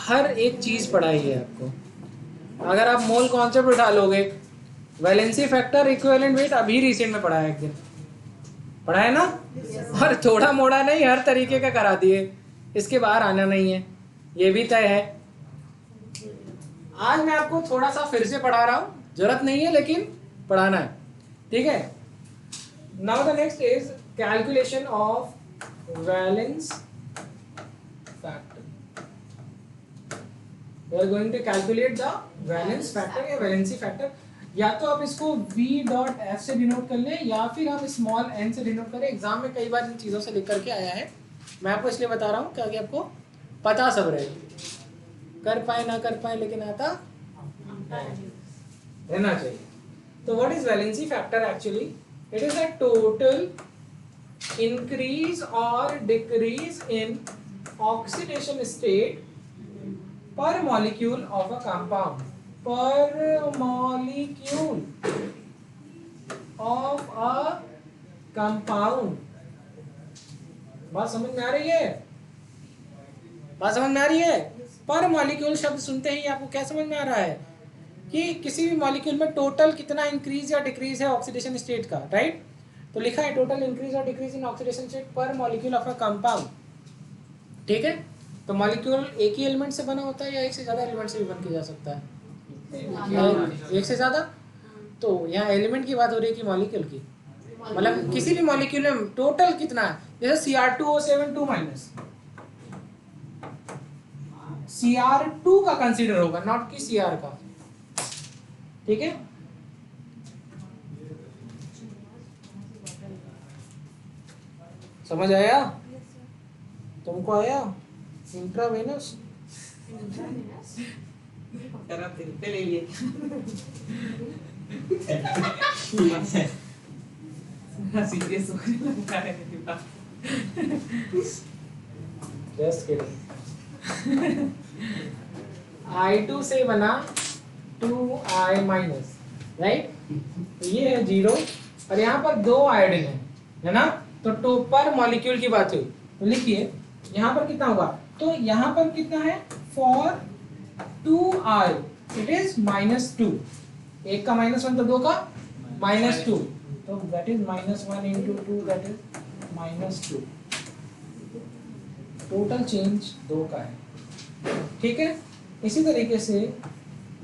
हर एक चीज पढ़ाई है आपको। अगर आप मोल कॉन्सेप्ट उठा लोगे, वैलेंसी फैक्टर, इक्विवेलेंट वेट अभी रिसेंट में पढ़ा है, एक दिन पढ़ा है ना। और थोड़ा मोड़ा नहीं, हर तरीके का करा दिए, इसके बाहर आना नहीं है, ये भी तय है। आज मैं आपको थोड़ा सा फिर से पढ़ा रहा हूं, जरूरत नहीं है लेकिन पढ़ाना है, ठीक है। Now the next is calculation of valence factor. We are going to calculate the valence factor या वैलेंसी फैक्टर। या तो आप इसको v.f से डिनोट कर लें, या फिर आप स्मॉल n से डिनोट करें। एग्जाम में कई बार इन चीज़ों से लिख करके आया है, मैं आपको इसलिए बता रहा हूँ ताकि आपको पता सब रहे, कर पाए ना कर पाए लेकिन आता रहना चाहिए। तो what is valency factor actually? It is a total increase और decrease in oxidation state per molecule of a compound, per molecule of a compound। बात समझ में आ रही है? बात समझ में आ रही है? पर मॉलिक्यूल शब्द सुनते ही आपको क्या समझ में आ रहा है कि किसी भी मॉलिक्यूल में टोटल कितना इंक्रीज या डिक्रीज है ऑक्सीडेशन स्टेट का, राइट। तो लिखा है टोटल इंक्रीज और डिक्रीज इन ऑक्सीडेशन स्टेट पर मॉलिक्यूल ऑफ अ कंपाउंड, ठीक है। तो मॉलिक्यूल एक ही एलिमेंट से बना होता है या एक से ज्यादा एलिमेंट से भी बन के जा सकता है? एक से ज्यादा। तो यहाँ एलिमेंट की बात हो रही है कि मॉलिक्यूल की, मतलब किसी भी मॉलिक्यूल में टोटल कितना है। जैसे Cr2O7 2 माइनस, Cr2 का कंसीडर होगा, नॉट कि Cr का, ठीक है। समझ आया? तुमको आया? इंट्रावेनस ले लिए सीरियस हो गया। Just kidding. I2 से बना 2I माइनस, राइट। तो ये है 0 और यहाँ पर 2 आयोडीन है ना। तो पर मॉलिक्यूल की बात हुई, तो लिखिए यहाँ पर कितना होगा। तो यहाँ पर कितना है, फॉर 2I इट इज -2। एक का -1 तो 2 का -2, तो that is -1 into 2, that is -2। Total change 2 का है, ठीक है। इसी तरीके से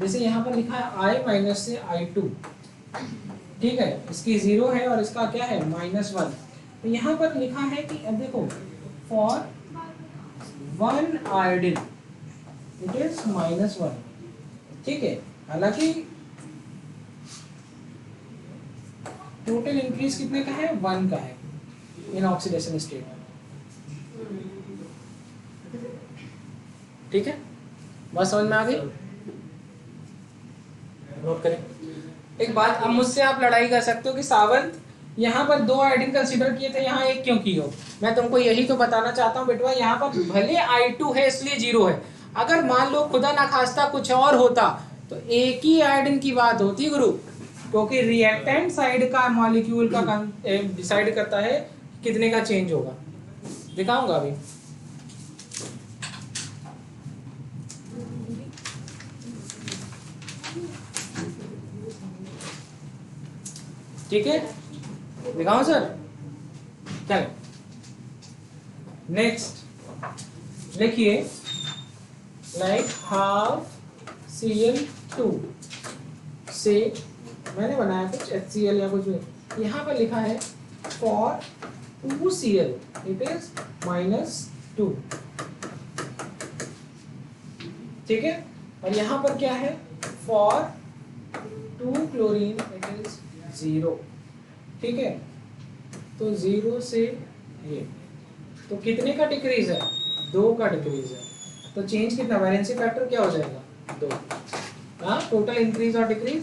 जैसे यहाँ पर लिखा है I माइनस से I2, ठीक है, इसकी 0 है और इसका क्या है -1। तो यहाँ पर लिखा है कि अब देखो फॉर 1 आयोडीन इट इज -1, ठीक है। हालांकि टोटल इंक्रीज कितने का है, 1 का है इन ऑक्सीडेशन स्टेट, ठीक है। बस समझ में आ गई? नोट करें एक बात। अब मुझसे आप लड़ाई कर सकते हो कि सावंत यहाँ पर 2 आयोडीन कंसीडर किए थे, यहाँ एक क्यों की हो। मैं तुमको यही तो बताना चाहता हूँ बेटवा, यहाँ पर भले I2 है इसलिए 0 है, अगर मान लो खुदा ना खास्ता कुछ और होता तो एक ही आयोडीन की बात होती गुरु, क्योंकि रिएक्टेंट साइड का मॉलिक्यूल का डिसाइड करता है कितने का चेंज होगा। दिखाऊंगा अभी, ठीक है। दिखाऊं सर? चलो नेक्स्ट लिखिए, लाइक हाफ Cl2 से मैंने बनाया कुछ HCl या कुछ भी, यहाँ पर लिखा है फॉर 2Cl इट इज -2, ठीक है। और यहाँ पर क्या है, फॉर 2 क्लोरीन इट इज 0, ठीक है। तो 0 से ये, तो कितने का डिक्रीज है, 2 का डिक्रीज है। तो चेंज कितना, वैलेंसी फैक्टर क्या हो जाएगा, 2। हाँ, टोटल इंक्रीज और डिक्रीज।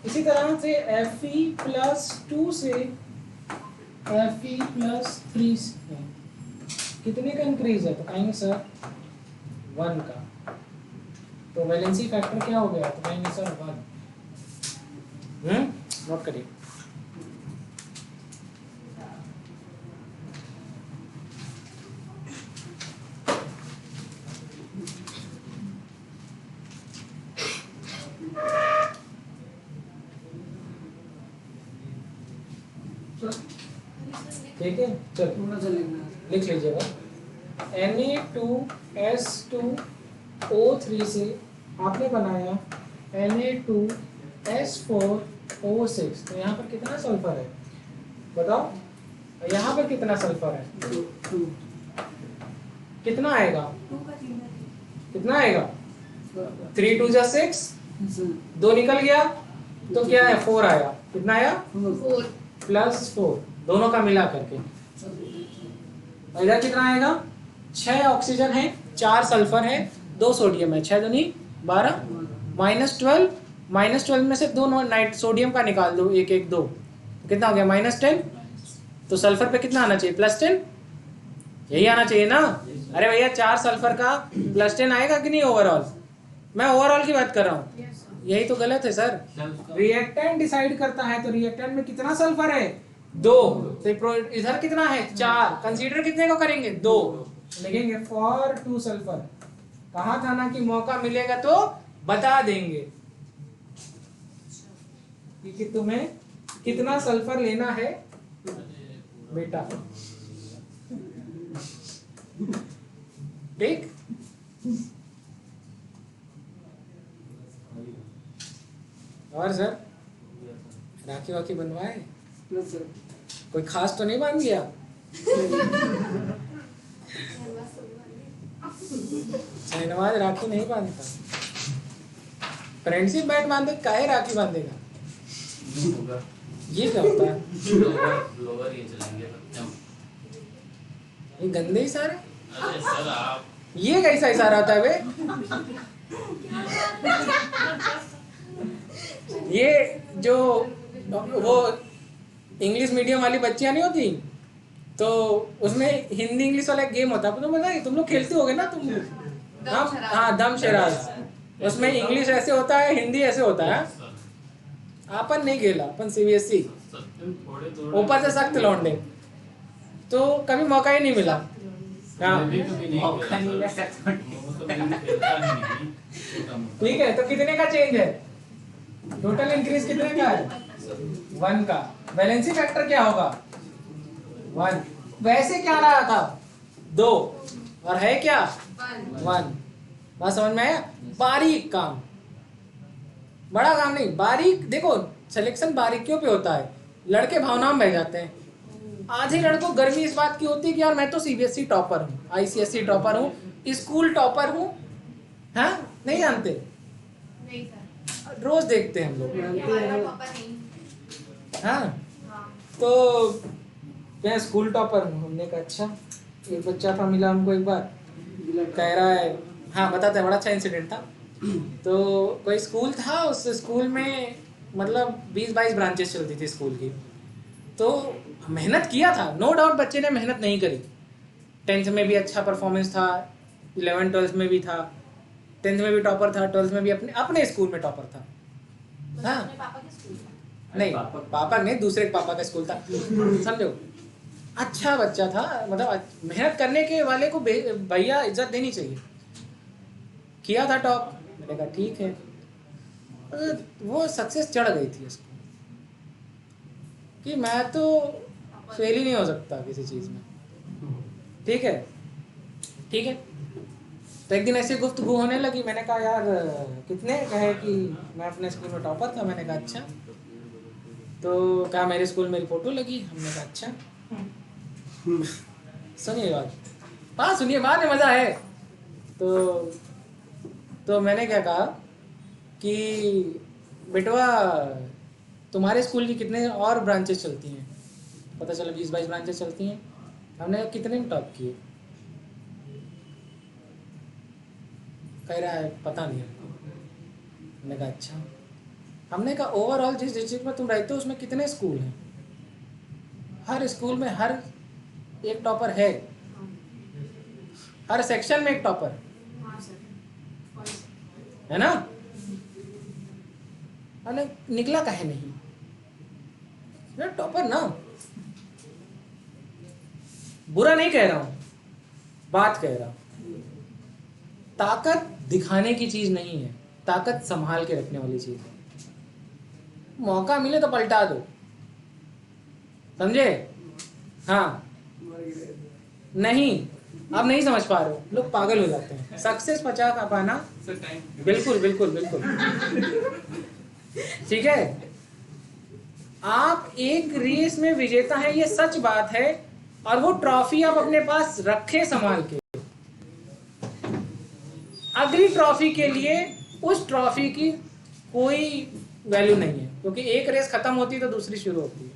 इसी तरह से Fe+2 से Fe+3 कितने का इंक्रीज है, तो कहेंगे सर 1 का। तो वैलेंसी फैक्टर क्या हो गया, तो कहेंगे सर 1। नोट करिए। ठीक है, चलो थोड़ा सा लिखना है। लिख लीजिएगा। Na2S2O3 से आपने बनाया Na2S4O6, तो यहाँ पर कितना सल्फर है बताओ? यहाँ पर कितना सल्फर है? 2 कितना आएगा? कितना आएगा? 3 2 जा 6, 2 निकल गया तो क्या है? 4 आया। कितना आया? 4 +4, दोनों का मिला करके। इधर कितना आएगा? 6 ऑक्सीजन है, 4 सल्फर है, 2 सोडियम है, 6 दूनी 12, -12, -12 में से 2 नाइट सोडियम का निकाल दो, 1 1 2, कितना हो गया? -10। तो सल्फर पे कितना आना चाहिए? +10, यही आना चाहिए ना? अरे भैया 4 सल्फर का +10 आएगा कि नहीं ओवरऑल? मैं ओवरऑल की बात कर रहा हूँ। यही तो गलत है सर। रिएक्टेंट डिसाइड करता है, तो रिएक्टेंट में कितना सल्फर है? 2। तो इधर कितना है? 4। कंसीडर कितने को करेंगे? 2। लिखेंगे फॉर 2 सल्फर। कहा था ना कि मौका मिलेगा तो बता देंगे कि तुम्हें कितना सल्फर लेना है बेटा। ठीक। और सर राखी वाखी बनवाए? प्लस कोई खास तो नहीं बांध गया? शहनवाज राखी नहीं बांधता। फ्रेंडशिप बैंड बांधे, काहे राखी बांधेगा? ये क्या होता है? ब्लोवर ये चलेंगे सत्यम। ये गंदे इशारे। अरे सर आप ये कैसा इशारा होता है बे? ये जो वो इंग्लिश मीडियम वाली बच्चियां नहीं होती, तो उसमें हिंदी इंग्लिश वाला एक गेम होता है, तुम्हें पता है? तुम लोग खेलते होगे ना तुम? हाँ, दम शराज। उसमें इंग्लिश ऐसे होता है, हिंदी ऐसे होता है। अपन नहीं खेला, अपन सीबीएसई, सत्यम थोड़े थोड़े ऊपर से सख्त लौंडे, तो कभी मौका ही नहीं मिला। हाँ मैं भी कभी नहीं मौका नहीं खेला लगा। सर। वो तो कभी खेलता ही नहीं छोटा-मोटा। ठीक है, तो कितने का चेंज है? टोटल इंक्रीज कितने का है? 1 का। वैलेंसी फैक्टर क्या होगा? 1। वैसे क्या रहा था? 2, और है क्या? 1। बात समझ में आया? बारीक काम, बड़ा काम नहीं, बारीक। देखो सिलेक्शन बारीकियों पे होता है। लड़के भावनाओं में बह जाते हैं। आधे लड़कों को गर्मी इस बात की होती है कि यार मैं तो सीबीएसई टॉपर हूँ, आईसीएसई टॉपर हूँ, स्कूल टॉपर हूँ। हाँ, नहीं जानते? नहीं सर, रोज देखते हैं हम लोग। हमारा पापा नहीं। हाँ, हाँ, तो मैं स्कूल टॉपर हूँ। हमने कहा अच्छा। एक बच्चा था, मिला हमको एक बार, कह रहा है, हाँ बताते हैं, बड़ा अच्छा इंसिडेंट था। तो कोई स्कूल था, उस स्कूल में मतलब 20-22 ब्रांचेस चलती थी स्कूल की। तो मेहनत किया था, नो डाउट बच्चे ने मेहनत नहीं करी। 10th में भी अच्छा परफॉर्मेंस था, 11th-12th में भी था, 10th में भी टॉपर था, 12th में भी अपने अपने स्कूल में टॉपर था। बस हाँ। अपने पापा के स्कूल में। नहीं, पापा नहीं, दूसरे पापा का स्कूल था। समझो, अच्छा बच्चा था, मतलब मेहनत करने के वाले को भैया इज्जत देनी चाहिए। किया था टॉप, मैंने कहा ठीक है। वो सक्सेस चढ़ गई थी उसको कि मैं तो फेल ही नहीं हो सकता किसी चीज़ में। ठीक है, ठीक है। तो एक दिन ऐसी गुफ्तगू होने लगी, मैंने कहा यार कितने कहे कि मैं अपने स्कूल में टॉपर था। मैंने कहा अच्छा। तो कहा मेरे स्कूल में मेरी फोटो लगी। हमने कहा अच्छा। सुनिए बात, हाँ सुनिए, बाद में मज़ा है। तो मैंने क्या कहा कि बेटवा तुम्हारे स्कूल की कितने और ब्रांचेस चलती हैं? पता चला 20-22 ब्रांचेस चलती हैं। हमने कहा कितने में टॉप किए? कह रहा है पता नहीं हमको। हमने कहा अच्छा। हमने कहा ओवरऑल जिस डिस्ट्रिक्ट में तुम रहते हो उसमें कितने स्कूल हैं? हर स्कूल में हर एक टॉपर है, हर सेक्शन में एक टॉपर हाँ सर, है ना? अरे निकला काहे नहीं? मैं टॉपर ना, बुरा नहीं कह रहा हूं, बात कह रहा हूं। ताकत दिखाने की चीज नहीं है, ताकत संभाल के रखने वाली चीज है। मौका मिले तो पलटा दो। समझे? हाँ नहीं, आप नहीं समझ पा रहे हो, लोग पागल हो जाते हैं। सक्सेस पचा का पाना, सर टाइम बिल्कुल बिल्कुल बिल्कुल, ठीक है। आप एक रेस में विजेता हैं, ये सच बात है, और वो ट्रॉफी आप अपने पास रखे संभाल के। अगली ट्रॉफी के लिए उस ट्रॉफी की कोई वैल्यू नहीं है, क्योंकि एक रेस खत्म होती है तो दूसरी शुरू होती है।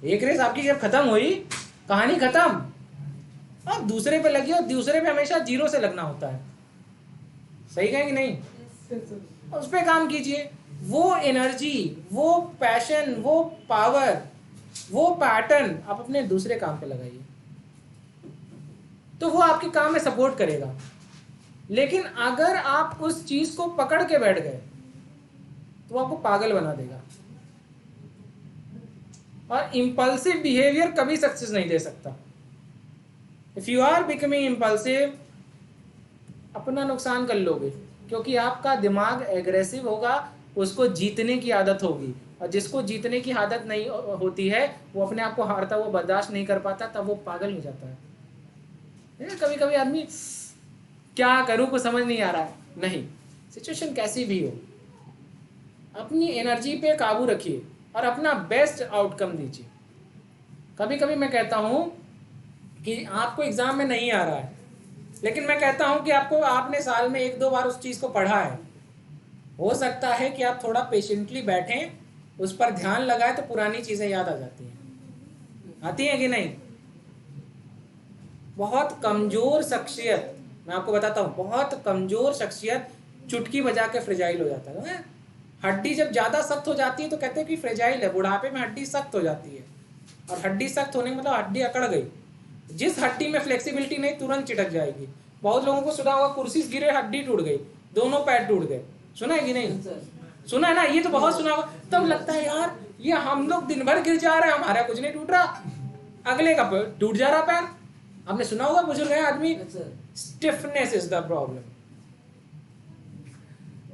एक रेस आपकी जब खत्म हुई, कहानी खत्म, आप दूसरे पे लगी हो, दूसरे पे हमेशा जीरो से लगना होता है। सही कहें कि नहीं? उस पे काम कीजिए। वो एनर्जी, वो पैशन, वो पावर, वो पैटर्न आप अपने दूसरे काम पे लगाइए, तो वो आपके काम में सपोर्ट करेगा। लेकिन अगर आप उस चीज को पकड़ के बैठ गए तो वो आपको पागल बना देगा, और इंपल्सिव बिहेवियर कभी सक्सेस नहीं दे सकता। If you are becoming impulsive, अपना नुकसान कर लोगे, क्योंकि आपका दिमाग एग्रेसिव होगा, उसको जीतने की आदत होगी, और जिसको जीतने की आदत नहीं होती है वो अपने आप को हारता हुआ बर्दाश्त नहीं कर पाता, तब वो पागल हो जाता है। कभी कभी आदमी क्या करूं को समझ नहीं आ रहा है, नहीं, सिचुएशन कैसी भी हो, अपनी एनर्जी पे काबू रखिए और अपना बेस्ट आउटकम दीजिए। कभी कभी मैं कहता हूं कि आपको एग्जाम में नहीं आ रहा है, लेकिन मैं कहता हूं कि आपने साल में 1-2 बार उस चीज को पढ़ा है, हो सकता है कि आप थोड़ा पेशेंटली बैठें, उस पर ध्यान लगाए तो पुरानी चीजें याद आ जाती हैं। आती हैं कि नहीं? बहुत कमजोर शख्सियत, मैं आपको बताता हूँ, बहुत कमजोर शख्सियत चुटकी बजा के फ्रेजाइल हो जाता है। हड्डी जब ज्यादा सख्त हो जाती है तो कहते हैं कि फ्रेजाइल है, बुढ़ापे में हड्डी सख्त हो जाती है, और हड्डी सख्त होने का मतलब हड्डी अकड़ गई। जिस हड्डी में फ्लेक्सिबिलिटी नहीं, तुरंत चिटक जाएगी। बहुत लोगों को सुना होगा, कुर्सी से गिरे हड्डी टूट गई, दोनों पैर टूट गए, सुना है कि नहीं? सुना है ना, ये तो बहुत सुना होगा। तब लगता है यार ये हम लोग दिन भर गिर जा रहे हैं, हमारा कुछ नहीं टूट रहा, अगले का टूट जा रहा पैर। आपने सुना होगा, बुजुर्ग है आदमी, स्टिफनेस इज द प्रॉब्लम।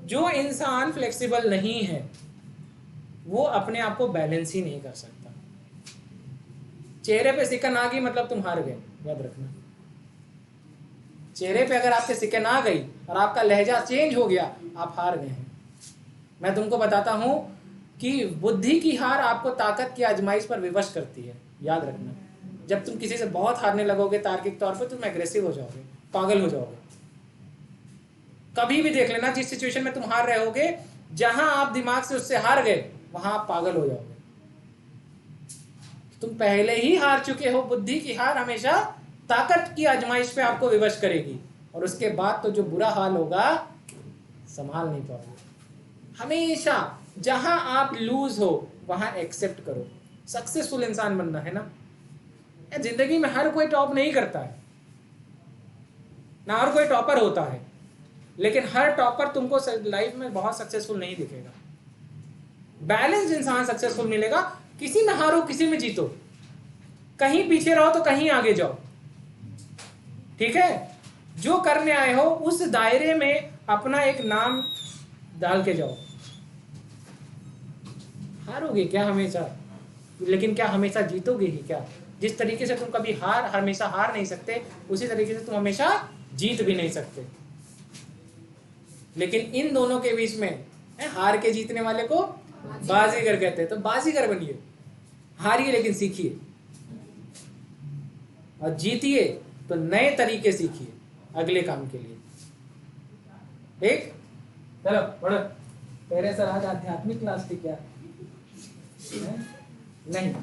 जो इंसान फ्लेक्सिबल नहीं है वो अपने आप को बैलेंस ही नहीं कर सकता। चेहरे पे सिकन आ गई मतलब तुम हार गए, याद रखना। चेहरे पे अगर आपके सिकन आ गई और आपका लहजा चेंज हो गया, आप हार गए हैं। मैं तुमको बताता हूं कि बुद्धि की हार आपको ताकत की आजमाइश पर विवश करती है, याद रखना। जब तुम किसी से बहुत हारने लगोगे तार्किक तौर पर, तुम एग्रेसिव हो जाओगे, पागल हो जाओगे। कभी भी देख लेना, जिस सिचुएशन में तुम हार रहे होगे, जहां आप दिमाग से उससे हार गए वहां आप पागल हो जाओगे। तुम पहले ही हार चुके हो। बुद्धि की हार हमेशा ताकत की आजमाइश पे आपको विवश करेगी, और उसके बाद तो जो बुरा हाल होगा संभाल नहीं पाओगे। हमेशा जहां आप लूज हो वहां एक्सेप्ट करो। सक्सेसफुल इंसान बनना है ना, जिंदगी में हर कोई टॉप नहीं करता है ना, हर कोई टॉपर होता है, लेकिन हर टॉपर तुमको लाइफ में बहुत सक्सेसफुल नहीं दिखेगा। बैलेंस इंसान सक्सेसफुल मिलेगा। किसी में हारो, किसी में जीतो, कहीं पीछे रहो तो कहीं आगे जाओ, ठीक है? जो करने आए हो उस दायरे में अपना एक नाम डाल के जाओ। हारोगे क्या हमेशा, लेकिन क्या हमेशा जीतोगे ही क्या? जिस तरीके से तुम कभी हमेशा हार नहीं सकते, उसी तरीके से तुम हमेशा जीत भी नहीं सकते। लेकिन इन दोनों के बीच में हार के जीतने वाले को बाजीगर कहते हैं। तो बाजीगर बनिए, हारिए लेकिन सीखिए, और जीतिए तो नए तरीके सीखिए अगले काम के लिए। ठीक, चलो पढ़ो। तेरे सर आज आध्यात्मिक क्लास थी क्या? नहीं,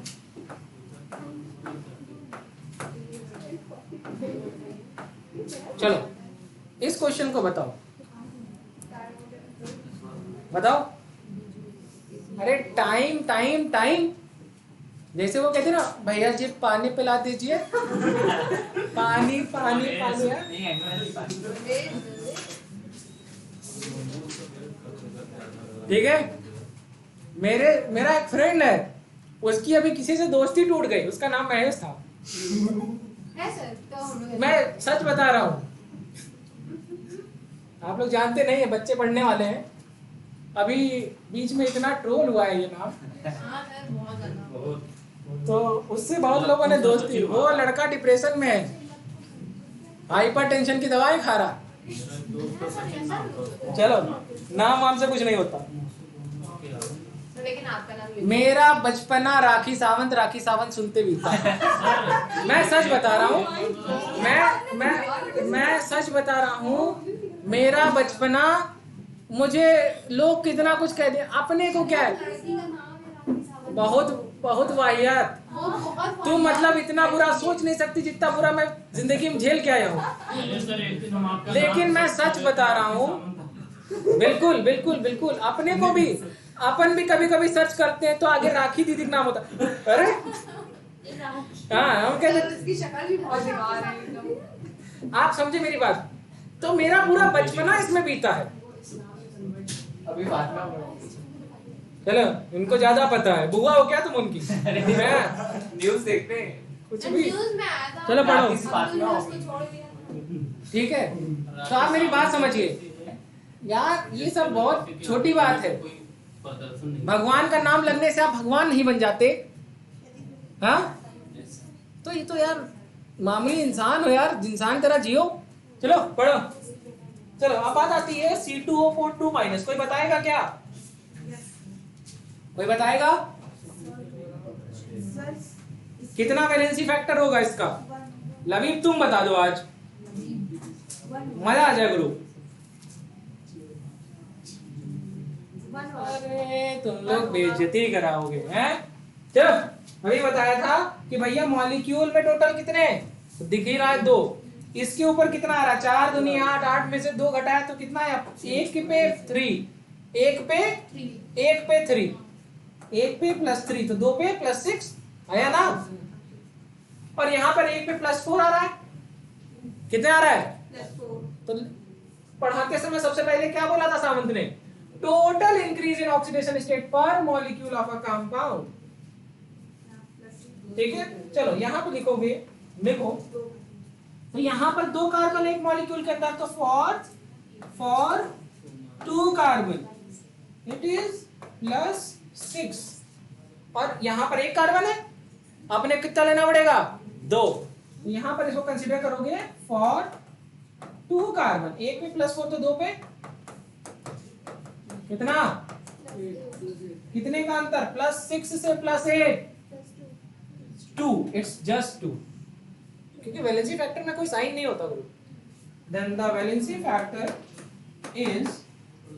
चलो इस क्वेश्चन को बताओ, बताओ। अरे टाइम टाइम टाइम, जैसे वो कहते ना, भैया जी पानी पिला दीजिए, पानी पानी पानी। ठीक है, मेरा एक फ्रेंड है, उसकी अभी किसी से दोस्ती टूट गई, उसका नाम महेश था। है सर, तो हम लोग मैं सच बता रहा हूं, आप लोग जानते नहीं है, बच्चे पढ़ने वाले हैं। अभी बीच में इतना ट्रोल हुआ है ये नाम, हाँ सर बहुत ज्यादा। बहुत तो उससे बहुत लोगों ने दोस्ती। वो लड़का डिप्रेशन में है, हाइपर टेंशन की दवाई खा रहा। मेरा दोस्त का सचिन नाम था। चलो नाम वाम से कुछ नहीं होता। क्या? तो लेकिन आपका नाम लिखो। मेरा बचपना राखी सावंत सुनते बीता। मैं सच बता रहा हूँ, मैं सच बता रहा हूँ, मेरा बचपना, मुझे लोग कितना कुछ कह दिया, अपने को क्या है, लड़की का नाम है राखी सावंत। बहुत बहुत वाहियात। वो बहुत तुम मतलब इतना बुरा सोच नहीं सकती जितना बुरा मैं जिंदगी में झेल के आया हूँ। अरे सर, एक दिन हम आपका लेकिन नाम मैं सच बता रहा हूँ, बिल्कुल बिल्कुल बिल्कुल, अपने को भी, अपन भी कभी कभी सर्च करते हैं तो आगे राखी दीदी का नाम होता है। अरे हाँ, हम कहते सर, उसकी शक्ल भी बहुत बेकार है एकदम। आप समझे मेरी बात। तो मेरा पूरा बचपना इसमें बीता है। अभी बात ना बढ़ो। चलो उनको ज्यादा पता है, बुआ हो क्या तुम उनकी? मैं न्यूज़ देखते हैं। कुछ भी। न्यूज़ में आया था। चलो पढ़ो। अब तो उसको छोड़ दिया था। ठीक है, तो आप मेरी बात समझिए यार, ये सब बहुत छोटी बात है। कोई प्रदर्शन नहीं। भगवान का नाम लगने से आप भगवान नहीं बन जाते। हाँ, तो ये तो यार मामूली इंसान हो यार, इंसान तरह जियो। चलो पढ़ो। चलो अब बात आती है C2O4 2-, कोई बताएगा क्या? कोई बताएगा कितना वैलेंसी फैक्टर होगा इसका? लबीब तुम बता दो, आज मजा आ जाए गुरु। अरे तुम लोग बेइज्जती कराओगे हैं। चलो अभी बताया था कि भैया मॉलिक्यूल में टोटल कितने दिख ही रहा है, 2। इसके ऊपर कितना आ रहा है? 4 दूनी 8, 8 में से 2 घटाया तो कितना है? 1 पे 3, 1 पे 3, 1 पे +3, तो 2 पे +6 आया ना। और यहाँ पर 1 पे +4 आ रहा है, कितने आ रहा है? तो पढ़ाते समय सबसे पहले क्या बोला था सावंत ने? Total increase in oxidation state पर मॉलिक्यूल ऑफ अ कंपाउंड। ठीक है, चलो यहाँ पे लिखोगे, लिखो तो यहाँ पर 2 कार्बन एक मॉलिक्यूल के अंदर, तो फॉर 2 कार्बन इट इज +6। और यहाँ पर 1 कार्बन है, आपने कितना लेना पड़ेगा? 2। यहाँ पर इसको कंसीडर करोगे फॉर 2 कार्बन, 1 पे +4 तो 2 पे कितना, कितने का अंतर? +6 से +8 2, इट्स जस्ट 2, क्योंकि वैलेंसी फैक्टर में कोई साइन नहीं होता guru. Then the valency factor is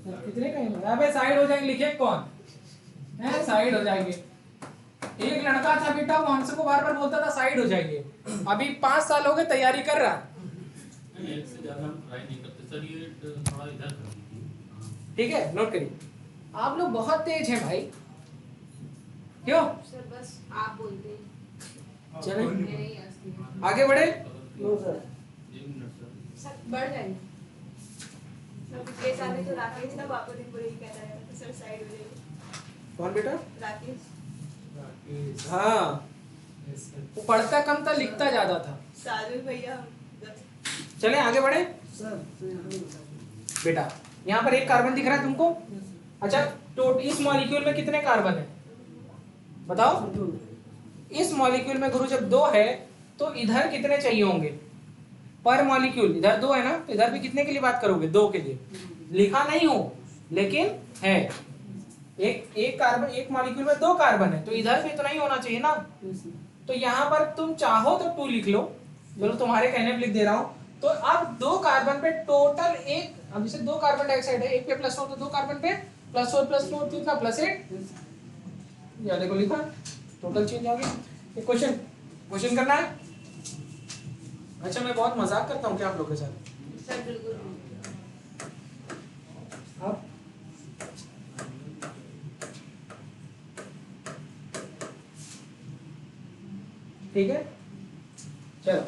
कितने का है? अबे साइड हो जाएंगे, लिखे कौन है? साइड हो जाएंगे। एक लड़का था बेटा, वो हमसे को बार बार बोलता था साइड हो जाएंगे। अभी 5 साल हो गए तैयारी कर रहा। एक से ज्यादा हम ट्राई नहीं करते सर, ये थोड़ा इधर कर दीजिए। ठीक है, नोट करिए। आप लोग बहुत तेज हैं भाई, क्यों? सर बस आप बोलते हैं। चले मेरे ही असली है। आगे बढ़े। 1 मिनट सर। सर बढ़ जाएंगे। सर पिछले साल में तो राकेश था, वापस दिन पूरे ही कहता है कि सर साइड हो जाइए। कौन बेटा? राकेश हाँ, वो पढ़ता कम था, लिखता ज्यादा था। साजन भैया। चले आगे बढ़े बेटा। यहाँ पर 1 कार्बन दिख रहा है तुमको? अच्छा, तो इस मॉलिक्यूल में कितने कार्बन है बताओ? इस मॉलिक्यूल में गुरु जब 2 है तो इधर कितने चाहिए होंगे पर मॉलिक्यूल? इधर 2 है ना, तो इधर भी कितने के लिए बात करोगे? 2 के लिए। लिखा नहीं हो लेकिन है। एक कार्बन, एक मॉलिक्यूल में 2 कार्बन है, तो इधर भी इतना ही होना चाहिए ना। तो यहाँ पर तुम चाहो तो 2 लिख लो, चलो तुम्हारे कहने पे लिख दे रहा हूँ। तो अब 2 कार्बन पे टोटल एक, अब जैसे 2 कार्बन डाइऑक्साइड है, 1 पे +4 तो 2 कार्बन पे +4 कितना? +8। या देखो लिखा, टोटल चेंज आ गया। एक क्वेश्चन करना है? अच्छा, मैं बहुत मजाक करता हूँ क्या आप लोग के साथ? सर बिल्कुल। अब ठीक है, चलो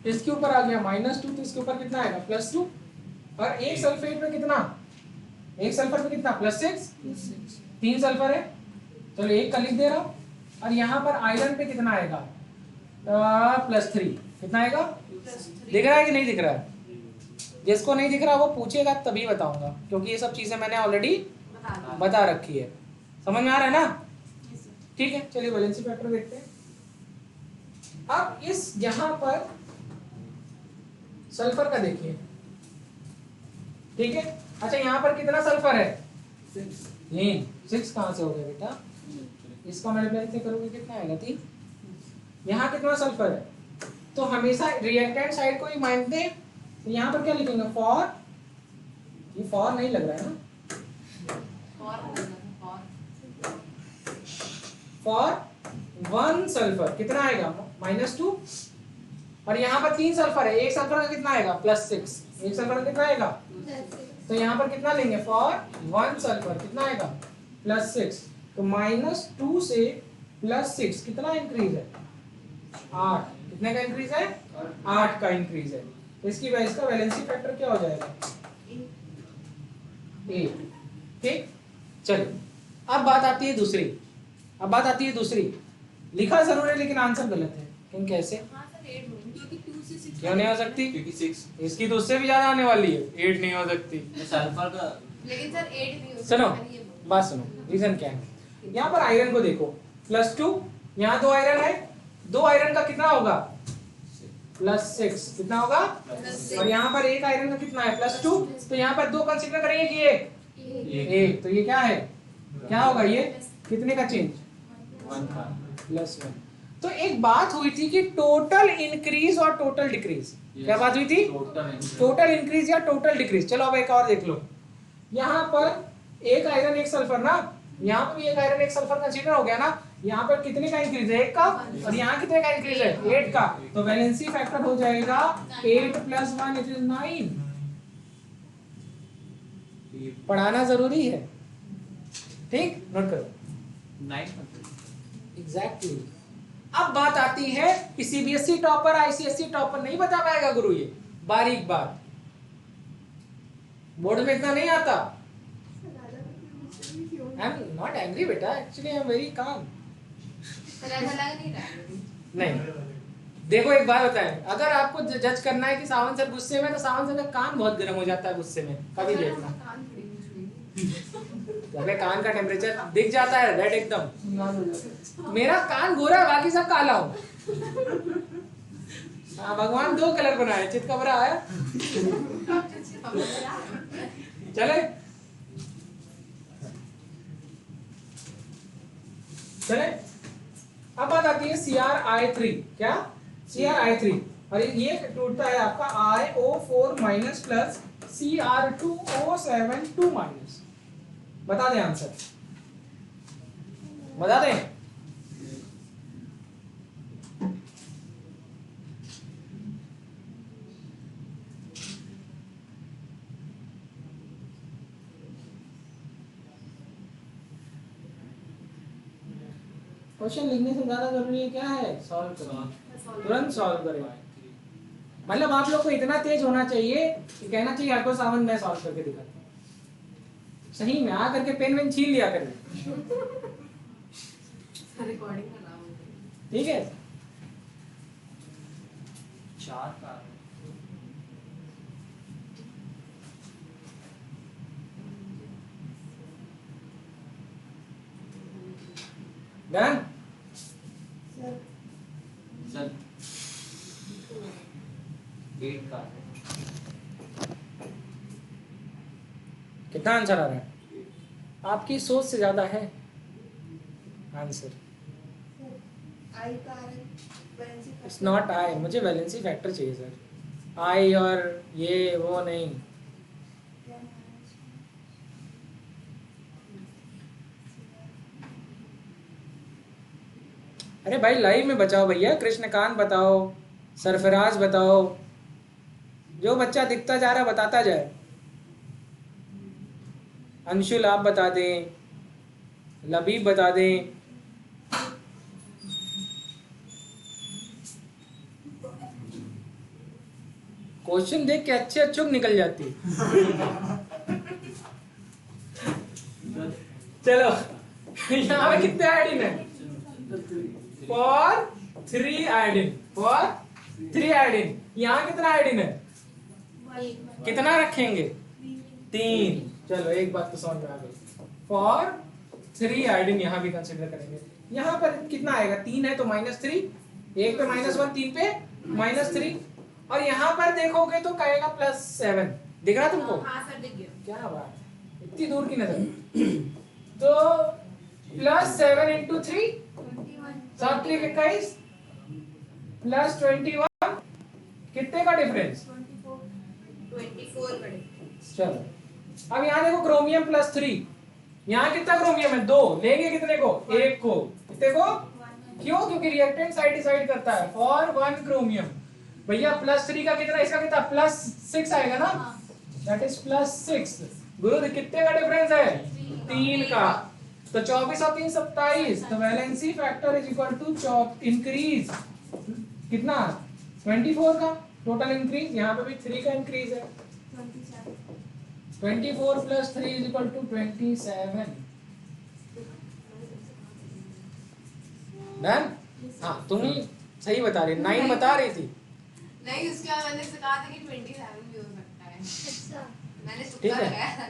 इसके ऊपर आ गया -2, तो इसके ऊपर कितना आएगा? +2। और एक सल्फेट में कितना? एक सल्फर में कितना? +6। 3 सल्फर है, चलो 1 का लिख दे रहा हूं। और यहाँ पर आयरन पे कितना आएगा? +3। कितना आएगा? दिख रहा है कि नहीं दिख रहा है? जिसको नहीं दिख रहा वो पूछेगा तभी बताऊंगा, क्योंकि ये सब चीजें मैंने ऑलरेडी बता रखी है। समझ में आ रहा है ना? ठीक है, चलिए वैलेंसी फैक्टर देखते हैं। अब इस यहां पर सल्फर का देखिए, ठीक है। अच्छा यहाँ पर कितना सल्फर है? 3। 6 कहां से हो गया बेटा? इसका मल्टीप्लाई करोगे कितना आएगा? 3। यहाँ कितना सल्फर है? तो हमेशा रिएक्टेंट साइड को ही मानते हैं, तो यहाँ पर क्या लिखेंगे? फॉर, ये फॉर नहीं लग रहा है ना, फॉर 1 सल्फर कितना आएगा? -2। और यहाँ पर 3 सल्फर है, एक सल्फर का कितना आएगा? +6। एक सल्फर का कितना आएगा? तो यहाँ पर कितना लेंगे? फॉर 1 सल्फर कितना आएगा? +6। तो -2 से +6 कितना इंक्रीज है? 8। कितने का इंक्रीज है? 8 का इंक्रीज है। तो इसकी वजह इसका वैलेंसी फैक्टर क्या हो जाएगा? 8। ठीक, चलिए अब बात आती है दूसरी। अब बात आती है दूसरी, लिखा जरूर है लेकिन आंसर गलत है। क्यों? कैसे? क्यों नहीं हो सकती? क्योंकि 6 इसकी तो उससे भी ज्यादा आने वाली है, 8 नहीं हो सकती। सल्फर का, लेकिन सर 8 नहीं हो सुनो बात सुनो, रीजन क्या है। यहाँ पर आयरन को देखो, +2, यहाँ 2 आयरन है, 2 आयरन का कितना होगा? +6 कितना होगा? और यहाँ पर एक आयरन का कितना है? +2। तो यहाँ पर 2 कंसीडर करेंगे कि 1। तो ये क्या है? क्या होगा ये? कितने का चेंज? 1 का +1। तो एक बात हुई थी कि टोटल इंक्रीज और टोटल डिक्रीज। क्या बात हुई थी? टोटल इंक्रीज या टोटल डिक्रीज। चलो अब एक और देख लो, यहाँ पर एक आयरन एक सल्फर ना, यहाँ पर भी एक आयरन एक सल्फर कंसीडर हो गया ना। यहाँ पर कितने का इंक्रीज है? 1 का। और यहाँ कितने का इंक्रीज है? 8 का। तो वैलेंसी फैक्टर हो जाएगा 8 + 1 इट इज 9। पढ़ाना जरूरी है, ठीक, नोट करो 9। एग्जैक्टली। अब बात आती है कि सीबीएसई टॉपर आईसीएसई टॉपर नहीं बता पाएगा गुरु ये बारीक बात, बोर्ड में इतना नहीं आता। आई एम नॉट एंग्री बेटा, actually I am very calm. नहीं, देखो एक बात बताएं, अगर आपको जज करना है कि सावन सर गुस्से में, तो सावन सर का कान बहुत गर्म हो जाता है गुस्से में, कभी देखना। अपने कान का टेम्परेचर दिख जाता है रेड एकदम। मेरा कान गोरा है, बाकी सब काला हो। हाँ, भगवान 2 कलर बनाए, चितकबरा है। चले चले, अब बात आती है CrI3। क्या? CrI3। और ये टूटता है आपका iO4- प्लस Cr2O7 2-। बता दें आंसर, बता दें। क्वेश्चन लिखने से ज्यादा जरूरी है क्या है? सॉल्व करो, तुरंत सॉल्व करें। मतलब आप लोग को इतना तेज होना चाहिए कि कहना चाहिए आपको सावन मैं सॉल्व करके दिखाता हूँ। सही में आ करके पेन वेन छीन लिया करें, ठीक है? 4 का डन। सर 8 का कितना आंसर आ रहा है? आपकी सोच से ज्यादा है आंसर। इट्स नॉट आई, मुझे वैलेंसी फैक्टर चाहिए सर। आई और ये वो नहीं। अरे भाई लाइव में बचाओ भैया, कृष्णकांत बताओ, सरफराज बताओ, जो बच्चा दिखता जा रहा बताता जाए। अंशुल आप बता दें, लबीब बता दें। क्वेश्चन देख के अच्छे चुप निकल जाती। चलो यहाँ पे कितने आयोडीन है? For 3 iodine, for 3 iodine. यहाँ कितना आयोडीन है? कितना रखेंगे? 3। चलो एक बात तो समझ में आ गई। फॉर 3 आयोडीन यहाँ भी कंसिडर करेंगे। यहाँ पर कितना आएगा? 3 है तो -3, 1 पे -1, 3 पे -3, और यहाँ पर देखोगे तो कहेगा +7। दिख रहा तुमको? हाँ सर दिख गया। क्या बात है, इतनी दूर की नजर। तो +7 × 3 7 × 21 +21, कितने का डिफरेंस? 24 बड़े। चलो अब यहाँ देखो, क्रोमियम +3, यहाँ कितना क्रोमियम है? 2। लेंगे कितने को? 1 को। कितने को? क्यों? क्योंकि रिएक्टेंट साइड डिसाइड करता है। फॉर 1 क्रोमियम भैया +3 का कितना, इसका कितना? +6 आएगा ना, दैट इज +6। गुरु कितने का डिफरेंस है? 3 का। तो 24 और 3 27। तो valency factor is equal to increase कितना? 24 का टोटल इंक्रीज। यहाँ पे भी 3 का इंक्रीज है। 24 + 3 इज इक्वल टू 27। डन? हाँ तुम ही सही बता रही, 9 बता रही थी। नहीं, उसके बाद मैंने से कहा था कि 27 भी हो सकता है। अच्छा मैंने ठीक तुक्का है। लगाया था।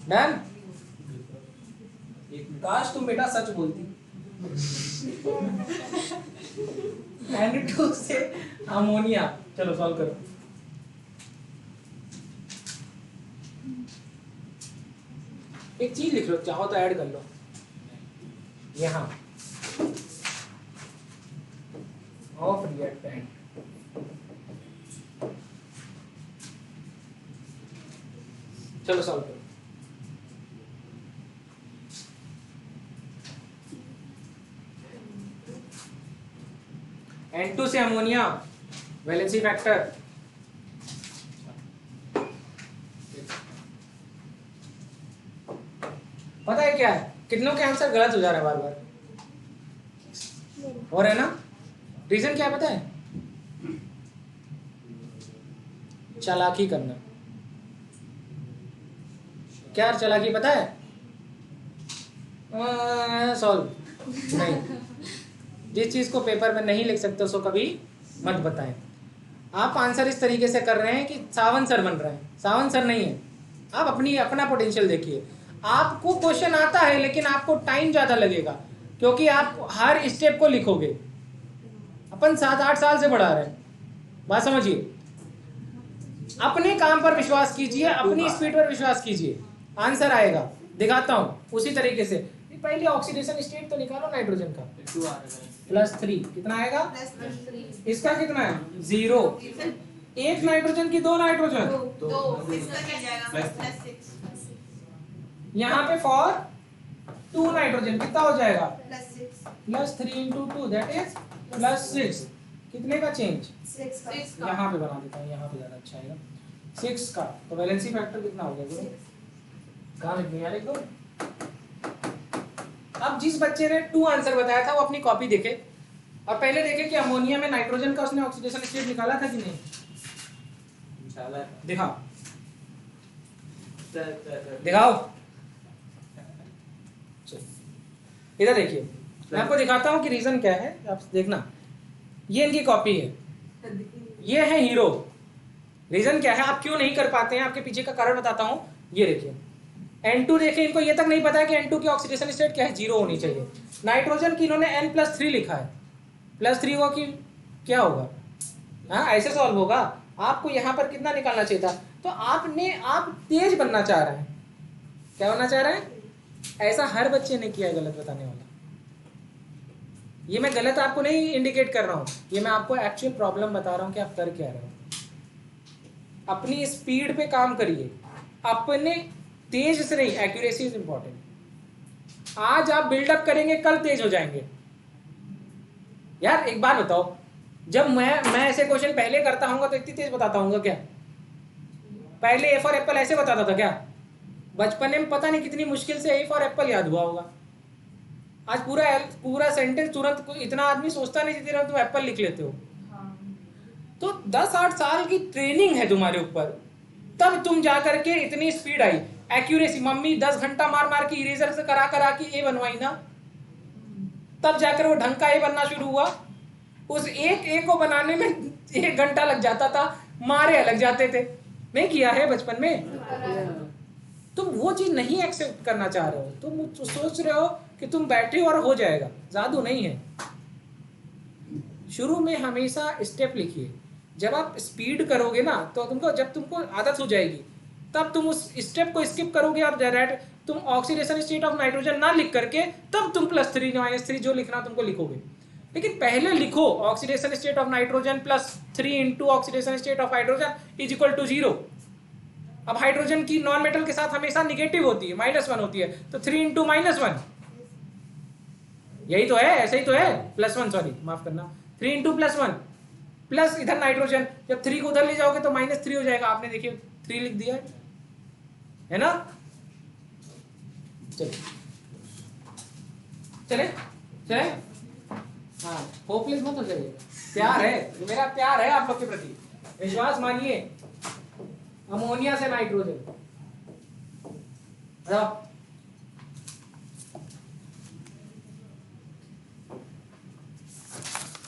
डन? काश तुम बेटा सच बोलती। N2 से अमोनिया। चलो सॉल्व करो। एक चीज लिख लो, चाहो तो ऐड कर लो यहाँ ऑफ रिएक्टेंट। चलो सॉल्व करो। N2 से अमोनिया, वैलेंसी फैक्टर पता है क्या है? कितनों के आंसर गलत हो जा रहे हैं बार बार, हो रहे हैं ना? रीजन क्या है पता है? चालाकी करना। क्या चालाकी पता है? सॉल्व नहीं। जिस चीज को पेपर में नहीं लिख सकते उसको कभी मत बताएं। आप आंसर इस तरीके से कर रहे हैं कि सावन सर बन रहे हैं। सावन सर नहीं है, आप अपना पोटेंशियल देखिए। आपको क्वेश्चन आता है लेकिन आपको टाइम ज्यादा लगेगा क्योंकि आप हर स्टेप को लिखोगे। अपन 7-8 साल से पढ़ा रहे हैं, बात समझिए। अपने काम पर विश्वास कीजिए, अपनी स्पीड पर विश्वास कीजिए, आंसर आएगा। दिखाता हूं उसी तरीके से। पहले ऑक्सीडेशन स्टेट तो निकालो नाइट्रोजन का। 2 आ रहा है। +3 कितना आएगा? +3 इसका कितना है? 0। एक नाइट्रोजन की 2 नाइट्रोजन। तो इसका क्या जाएगा? +6 यहाँ पे फॉर 2 नाइट्रोजन कितना हो जाएगा? +6 +3 × 2 दैट इज +6। कितने का चेंज? 6 का। यहाँ पे बना देता हूँ, यहाँ पे ज्यादा अच्छा आएगा। 6 का। तो वैलेंसी फैक्टर कितना हो गया? कहाँ लिख दिया? लिख दो। अब जिस बच्चे ने 2 आंसर बताया था वो अपनी कॉपी देखे और पहले देखे कि अमोनिया में नाइट्रोजन का उसने ऑक्सीडेशन स्टेट निकाला था कि नहीं। इंशाल्लाह। दिखाओ दिखाओ। इधर देखिए, मैं आपको दिखाता हूँ कि रीजन क्या है। आप देखना, ये इनकी कॉपी है, ये है हीरो। रीजन क्या है, आप क्यों नहीं कर पाते हैं, आपके पीछे का कारण बताता हूँ। ये देखिए N2 देखिए, इनको ये तक नहीं पता है कि N2 की ऑक्सीडेशन स्टेट क्या है, 0 होनी चाहिए। नाइट्रोजन की इन्होंने N+3 लिखा है। +3 हुआ कि क्या होगा? हाँ ऐसे सॉल्व होगा। आपको यहाँ पर कितना निकालना चाहिए था? तो आप तेज बनना चाह रहे हैं। क्या बनना चाह रहे हैं? ऐसा हर बच्चे ने किया है गलत बताने वाला। ये मैं गलत आपको नहीं इंडिकेट कर रहा हूँ, ये मैं आपको एक्चुअल प्रॉब्लम बता रहा हूँ कि आप कर क्या रहे हो। अपनी स्पीड पे काम करिए, अपने तेज से नहीं, एक्यूरेसी इज इंपॉर्टेंट। आज आप बिल्डअप करेंगे, कल तेज हो जाएंगे। यार एक बात बताओ, जब मैं ऐसे क्वेश्चन पहले करता हूँ तो इतनी तेज बताता हूँ क्या? पहले ए फॉर एप्पल ऐसे बताता था क्या? बचपन में पता नहीं कितनी मुश्किल से ए फॉर एप्पल याद हुआ होगा। आज पूरा सेंटेंस तुरंत इतना आदमी सोचता नहीं जितना तुम एप्पल लिख लेते हो। तो 10-8 साल की ट्रेनिंग है तुम्हारे ऊपर, तब तुम जाकर के इतनी स्पीड आई। एक्यूरेसी मम्मी 10 घंटा मार के इरेजर से करा के ए बनवाई ना, तब जाकर वो ढंग का ए बनना शुरू हुआ। उस एक ए को बनाने में 1 घंटा लग जाता था, मारे अलग जाते थे। नहीं किया है बचपन में? तुम वो चीज नहीं एक्सेप्ट करना चाह रहे हो, तुम सोच रहे हो कि तुम बैठे हो और हो जाएगा। जादू नहीं है। शुरू में हमेशा स्टेप लिखिए। जब आप स्पीड करोगे ना तो तुमको, जब तुमको आदत हो जाएगी तब तुम उस स्टेप को स्किप करोगे और डायरेक्ट तुम ऑक्सीडेशन स्टेट ऑफ नाइट्रोजन ना लिख करके तब तुम +3 -3 जो लिखना तुमको लिखोगे। लेकिन पहले लिखो oxidation state of nitrogen +3 into oxidation state of hydrogen is equal to 0। अब हाइड्रोजन की नॉन मेटल के साथ हमेशा निगेटिव होती है, -1 होती है, तो 3 इंटू -1 यही तो है, ऐसे ही तो है। +1, सॉरी माफ करना, 3 इंटू +1 प्लस इधर नाइट्रोजन, जब 3 को उधर ले जाओगे तो -3 हो जाएगा। आपने देखिए 3 लिख दिया है ना। चले चले चले, हाँ होपलेस मत हो जाइए। प्यार है, ये मेरा प्यार है आप लोग के प्रति, विश्वास मानिए। अमोनिया से नाइट्रोजन,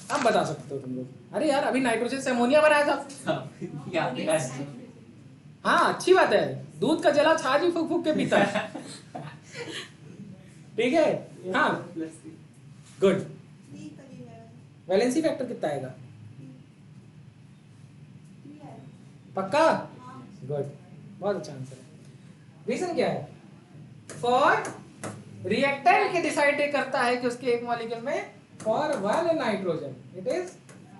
अब बता सकते हो तुम लोग। अरे यार अभी नाइट्रोजन से अमोनिया बनाया था। हाँ अच्छी बात है, दूध का जला छाछ ही फूक फूक के पीता है। ठीक है, हाँ गुड। वैलेंसी फैक्टर कितना आएगा? पक्का? गुड, बहुत अच्छा आंसर है। रीजन क्या है? फॉर रिएक्टेंट के डिसाइड करता है कि उसके एक मॉलिक्यूल में फॉर 1 नाइट्रोजन इट इज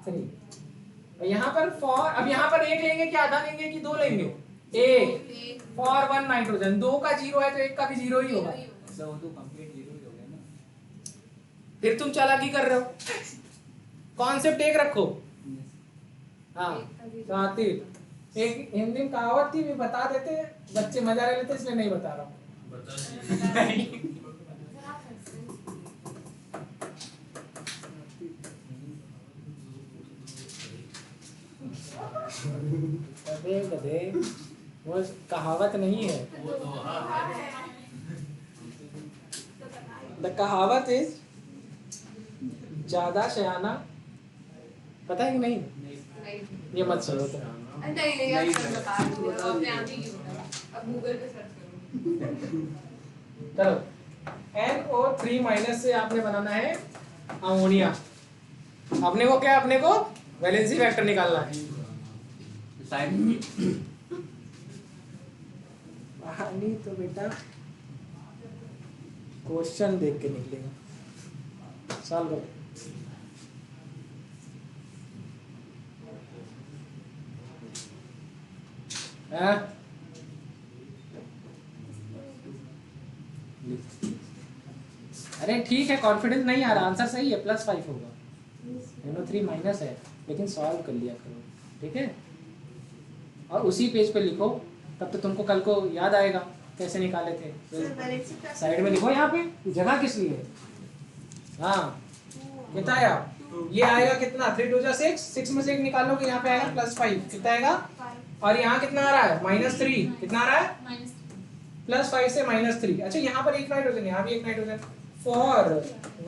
3। यहाँ पर फॉर, अब यहाँ पर 1 लेंगे कि आधा लेंगे कि 2 लेंगे? 1 फॉर 1 नाइट्रोजन, 2 का 0 है तो 1 का भी 0 ही होगा। फिर तुम चालाकी कर रहे हो, कॉन्सेप्ट एक रखो। हाँ साथी, एक हिंदी में कहावत थी, भी बता देते बच्चे मजा ले लेते, इसलिए नहीं बता रहा हूँ। गधे, वो कहावत नहीं है। द कहावत इज ज्यादा शयाना, पता है कि नहीं? ये मत सुनो तो। नहीं यार, बता दो अपने आप ही, अब गूगल पे सर्च करो। चलो, NO3- से आपने बनाना है अमोनिया। अपने को क्या, अपने को वैलेंसी फैक्टर निकालना है। पानी तो बेटा क्वेश्चन देख के निकलेगा। सॉल्व करो। अरे ठीक है, कॉन्फिडेंस नहीं आ रहा, आंसर सही है, +5 होगा। NO3- है, लेकिन सॉल्व कर लिया करो, ठीक है? और उसी पेज पे लिखो, तब तो तुमको कल को याद आएगा कैसे निकाले थे। साइड में लिखो, यहाँ पे जगह किस लिए? हाँ कितना आया? ये आएगा कितना? 3 2 6, 6 में से 1 निकालोगे, यहाँ पे आएगा +5, कितना आएगा? और यहाँ कितना आ रहा है? -3, कितना आ रहा है? +5 से -3। अच्छा यहाँ पर 1 नाइट्रोजन, यहाँ भी 1 नाइट्रोजन, फॉर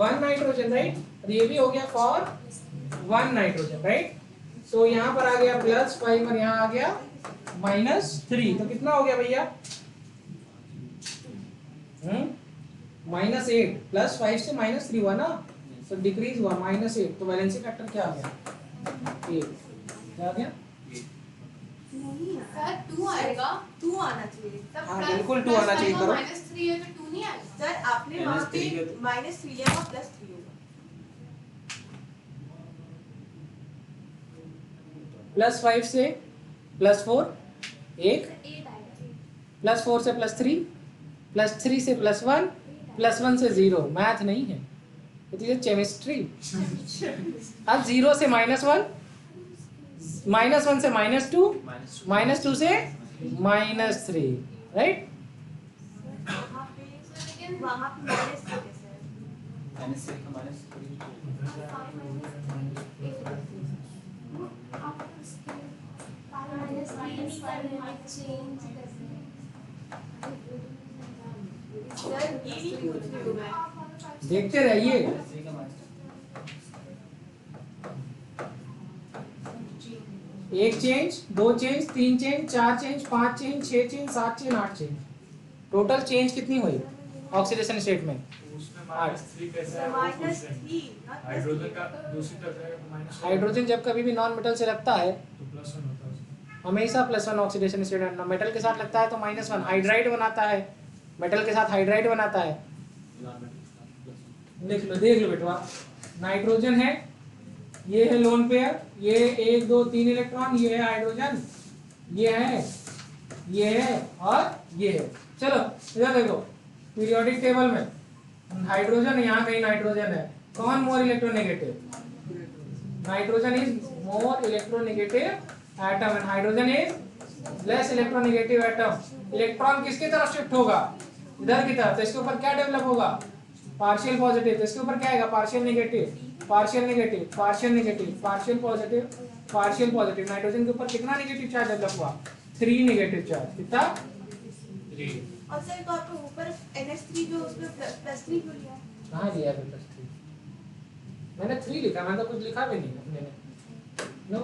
1 नाइट्रोजन, राइट? और ये भी हो गया फॉर 1 नाइट्रोजन, राइट? तो यहाँ पर आ गया +5 और यहाँ आ गया -3, तो कितना हो गया भैया? -8, +5 से -3 हुआ ना, तो डिक्रीज हुआ, -8, तो वैलेंसी फैक्टर क्या आ गया? 1। क्या आ गया? सर 2 आएगा, 2 आना चाहिए तब। हाँ बिल्कुल 2 आना चाहिए। करो -3 है तो 2 नहीं आएगा सर, आपने वहाँ पे -3 लिया, वहाँ +3 होगा। +5 से +4 1, +4 से +3, +3 से +1, +1 से 0। मैथ नहीं है, इट इज केमिस्ट्री। अब 0 से -1, -1 से -2, -2 से -3, राइट? वहाँ पे -3 कैसे है? सर ये नहीं पूछ रही हूँ मैं। देखते रहिए। एक change, 2 change, 3 change, 4 change, 5 change, 6 change, 7 change, 8 change. Total change कितनी हुई ऑक्सीडेशन स्टेट में? उसमें -3 कैसा है वो पूछ रहे हैं। -3 हाइड्रोजन का दूसरी तरफ है -1 हाइड्रोजन जब कभी भी नॉन मेटल से लगता है तो +1 होता है उसमें। हमेशा +1 ऑक्सीडेशन स्टेट है। मेटल के साथ लगता है तो -1 हाइड्राइड बनाता है, मेटल के साथ हाइड्राइड बनाता है। लिख लो, देख लो बेटवा, नाइट्रोजन है, ये है लोन पेयर, ये 1 2 3 इलेक्ट्रॉन, ये है हाइड्रोजन, ये है, ये है और ये है। चलो इधर देखो, पीरियोडिक टेबल में हाइड्रोजन यहाँ कहीं नाइट्रोजन है, कौन more electronegative? Nitrogen is more electronegative atom and hydrogen is less electronegative atom. Electron किसकी तरफ शिफ्ट होगा? इधर की तरफ। तो इसके ऊपर क्या डेवलप होगा? Partial positive. तो इसके ऊपर क्या आएगा? Partial negative, partial negative, partial negative, partial positive, partial positive. Nitrogen के ऊपर कितना नेगेटिव चार्ज डेवलप हुआ? 3 नेगेटिव चार्ज। कितना? 3। और सर तो आपको ऊपर NH3 जो उसमें +3 क्यों लिया? कहाँ लिया है +3? मैंने 3 लिखा, मैंने तो कुछ लिखा भी नहीं अपने ने। नो,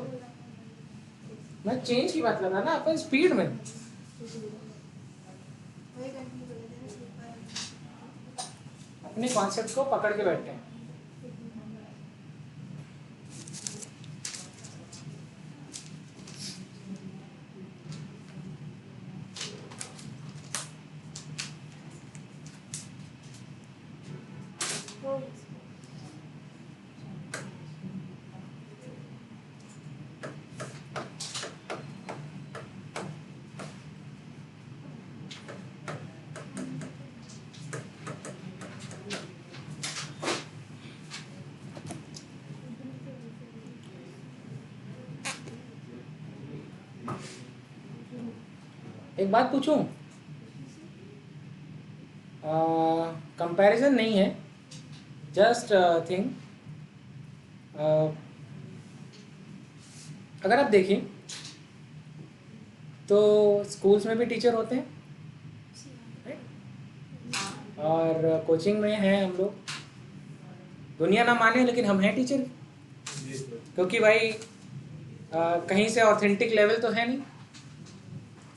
मैं चेंज की बात कर रहा ना, अपन स्पीड में। वही कंफ्यूज हो गए थे ना। अपने कॉन्सेप्ट को पकड़ के बैठे हैं। एक बात पूछूं? कंपैरिजन नहीं है, जस्ट थिंग। अगर आप देखें तो स्कूल्स में भी टीचर होते हैं, right? और कोचिंग में हैं हम लोग। दुनिया ना माने लेकिन हम हैं टीचर, क्योंकि भाई कहीं से ऑथेंटिक लेवल तो है नहीं।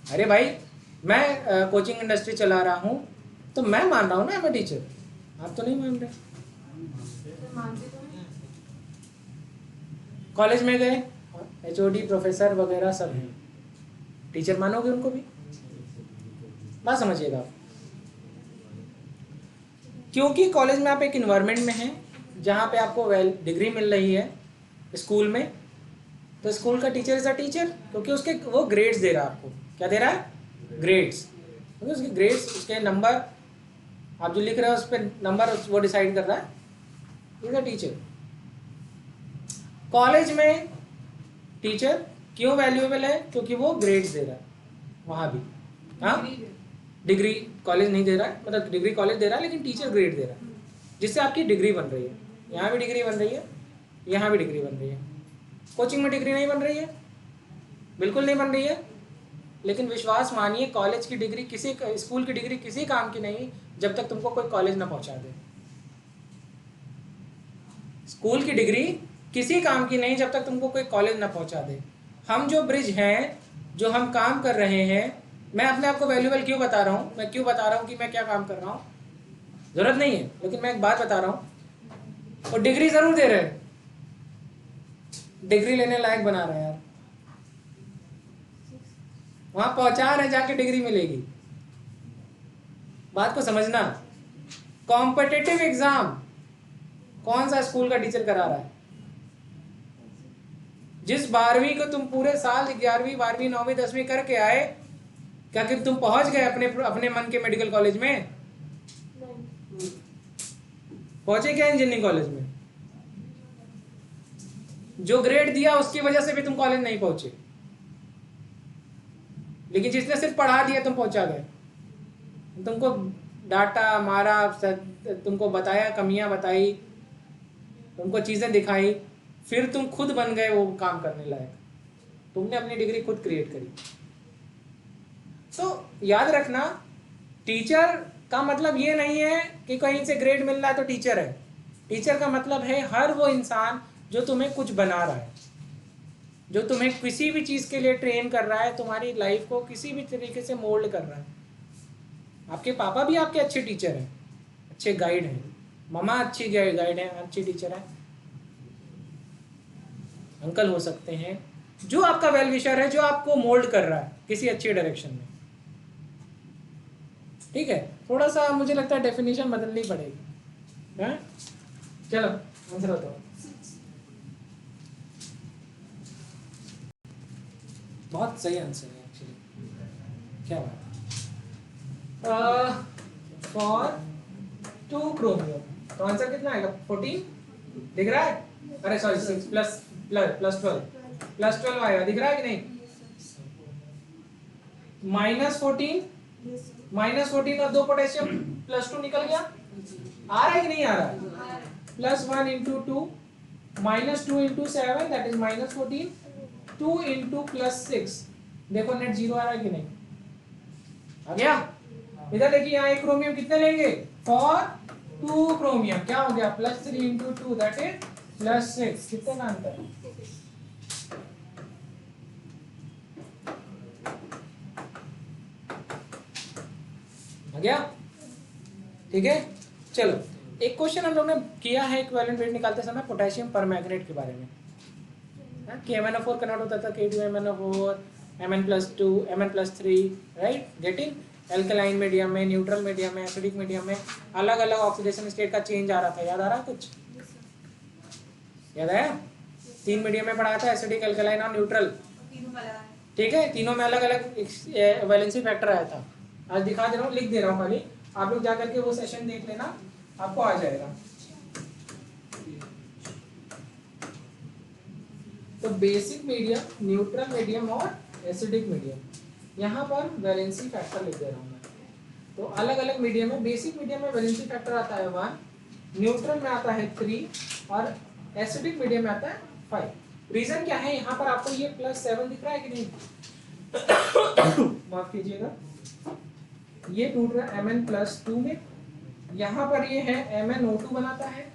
अरे भाई, मैं कोचिंग इंडस्ट्री चला रहा हूँ तो मैं मान रहा हूँ ना, मैं टीचर। आप तो नहीं मान रहे। कॉलेज में गए, HOD प्रोफेसर वगैरह सब हैं, टीचर मानोगे उनको भी? बात समझिएगा आप। क्योंकि कॉलेज में आप एक इन्वायरमेंट में हैं जहाँ पे आपको डिग्री मिल रही है स्कूल में, तो स्कूल का टीचर इज अ टीचर, क्योंकि उसके वो ग्रेड्स दे रहा है आपको। क्या दे रहा है? ग्रेड्स। क्योंकि उसके ग्रेड्स, उसके नंबर, आप जो लिख रहे हो उस पर नंबर वो डिसाइड कर रहा है। Is a teacher. कॉलेज में टीचर क्यों वैल्यूएबल है? क्योंकि वो ग्रेड्स दे रहा है वहाँ भी। हाँ, डिग्री कॉलेज नहीं दे रहा है, मतलब डिग्री कॉलेज दे रहा है लेकिन टीचर ग्रेड दे रहा है, जिससे आपकी डिग्री बन रही है। यहाँ भी डिग्री बन रही है, यहाँ भी डिग्री बन रही है। कोचिंग में डिग्री नहीं बन रही है, बिल्कुल नहीं बन रही है। लेकिन विश्वास मानिए, कॉलेज की डिग्री किसी, स्कूल की डिग्री किसी काम की नहीं जब तक तुमको कोई कॉलेज ना पहुंचा दे। स्कूल की डिग्री किसी काम की नहीं जब तक तुमको कोई कॉलेज ना पहुंचा दे। हम जो ब्रिज हैं, जो हम काम कर रहे हैं, मैं अपने आप को वैल्यूएबल क्यों बता रहा हूँ? मैं क्यों बता रहा हूँ कि मैं क्या काम कर रहा हूँ? जरूरत नहीं है, लेकिन मैं एक बात बता रहा हूँ। और डिग्री जरूर दे रहे हैं, डिग्री लेने लायक बना रहे हैं यार, वहां पहुंचा रहे, जाके डिग्री मिलेगी। बात को समझना। कॉम्पिटिटिव एग्जाम कौन सा स्कूल का टीचर करा रहा है? जिस 12वीं को तुम पूरे साल 11वीं 12वीं 9वीं 10वीं करके आए, क्या कि तुम पहुंच गए अपने मन के मेडिकल कॉलेज में? पहुंचे क्या इंजीनियरिंग कॉलेज में? जो ग्रेड दिया उसकी वजह से भी तुम कॉलेज नहीं पहुंचे, लेकिन जिसने सिर्फ पढ़ा दिया तुम पहुंचा गए। तुमको डांटा, मारा, तुमको बताया, कमियां बताई, तुमको चीजें दिखाई, फिर तुम खुद बन गए वो काम करने लायक। तुमने अपनी डिग्री खुद क्रिएट करी। तो याद रखना, टीचर का मतलब ये नहीं है कि कहीं से ग्रेड मिल रहा है तो टीचर है। टीचर का मतलब है हर वो इंसान जो तुम्हें कुछ बना रहा है। जो तुम्हें किसी भी चीज़ के लिए ट्रेन कर रहा है, तुम्हारी लाइफ को किसी भी तरीके से मोल्ड कर रहा है। आपके पापा भी आपके अच्छे टीचर हैं, अच्छे गाइड हैं, ममा अच्छी गाइड है, अच्छी टीचर है, अंकल हो सकते हैं, जो आपका वेल विशर है, जो आपको मोल्ड कर रहा है किसी अच्छी डायरेक्शन में। ठीक है, थोड़ा सा मुझे लगता है डेफिनेशन बदलनी पड़ेगी। हाँ चलो आंसर बताओ। बहुत सही आंसर है एक्चुअली, क्या बात है। फॉर 2 क्रोमियम तो आंसर कितना आएगा? 14 दिख रहा है? अरे सॉरी 6 प्लस 12 आएगा, दिख रहा है कि नहीं? -14 और 2 पोटेशियम +2 निकल गया। आ रहा है कि नहीं आ रहा है? +1 × 2 -2 × 7 दैट इज -14, 2 × +6 देखो नेट 0 आ रहा है कि नहीं? आ गया। इधर देखिए यहाँ एक क्रोमियम कितने लेंगे? फॉर 2 क्रोमियम क्या हो गया? +3 × 2 दैट इज +6। कितने का अंतर? आ गया? ठीक है, चलो एक क्वेश्चन हम लोग ने किया है इक्विवेलेंट वेट निकालते समय पोटेशियम परमैंगनेट के बारे में। KMnO4 कन्वर्ट होता था K2MnO4, Mn+2, Mn+3, right? Getting alkaline medium में, न्यूट्रल मीडियम में, एसिडिक मीडियम में अलग अलग ऑक्सीडेशन स्टेट का चेंज आ रहा था। याद आ रहा है कुछ? याद आया? 3 मीडियम में पढ़ाया था, एसिडिक, एल्कलाइन और न्यूट्रल। ठीक है, तीनों में अलग अलग वैलेंसी फैक्टर आया था। आज दिखा दे रहा हूँ, लिख दे रहा हूँ खाली, आप लोग जाकर के वो सेशन देख लेना, आपको आ जाएगा। तो बेसिक मीडियम, न्यूट्रल मीडियम और एसिडिक मीडियम, यहाँ पर वैलेंसी फैक्टर लिख दे रहा हूँ मैं। तो अलग अलग मीडियम में, बेसिक मीडियम में वैलेंसी फैक्टर आता है 1, न्यूट्रल में आता है 3 और एसिडिक मीडियम में आता है 5। रीजन क्या है? यहाँ पर आपको ये +7 दिख रहा है कि नहीं? माफ कीजिएगा, ये टूट रहा है Mn+2 में, यहाँ पर ये है MnO2 बनाता है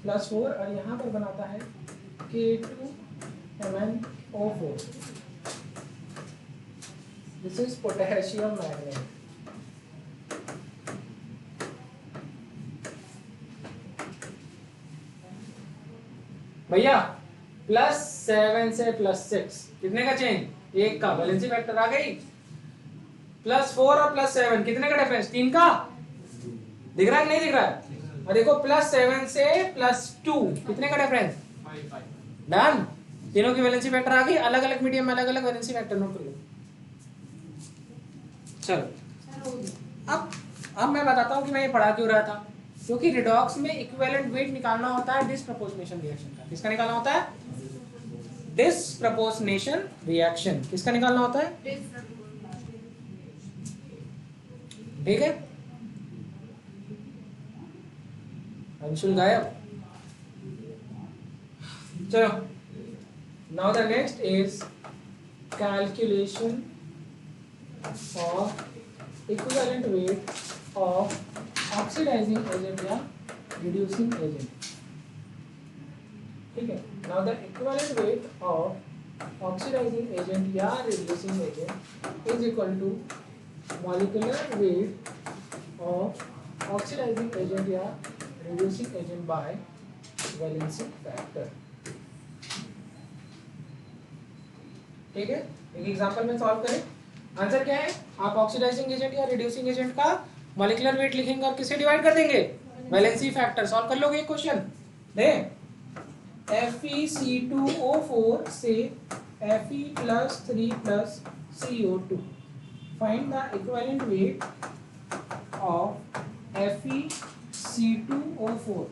+4 और यहाँ पर बनाता है K2MnO4। This is potassium magnet. भैया +7 से +6 कितने का चेंज? 1 का। वैलेंसी फैक्टर आ गई। +4 और +7 कितने का डिफरेंस? 3 का। दिख रहा है कि नहीं दिख रहा है? और देखो +7 से +2 कितने का डिफरेंस? 5 डन। तीनों की वैलेंसी फैक्टर आ गई। अलग अलग मीडियम में अलग अलग वैलेंसी फैक्टर नोट कर लो। चलो अब मैं बताता हूँ कि मैं ये पढ़ा क्यों रहा था। क्योंकि रिडॉक्स में इक्विवेलेंट वेट निकालना होता है डिसप्रपोर्शनेशन रिएक्शन का। किसका निकालना होता है? Disproportionation reaction. किसका निकालना होता है? ठीक है, अंशुल गायब। चलो, now the next is calculation of equivalent weight of oxidizing agent या रिड्यूसिंग एजेंट। ठीक है, now the equivalent weight of oxidizing agent या reducing agent is equal to molecular weight of oxidizing agent या reducing agent by valency factor। ठीक है, एक example में solve करें। आंसर क्या है? आप ऑक्सीडाइजिंग एजेंट या रिड्यूसिंग एजेंट का मॉलिक्यूलर वेट लिखेंगे और किसे डिवाइड कर देंगे? Valency factor. सॉल्व कर लोगे एक क्वेश्चन? दें FeC2O4 से Fe+3+CO2। Find the equivalent weight of FeC2O4।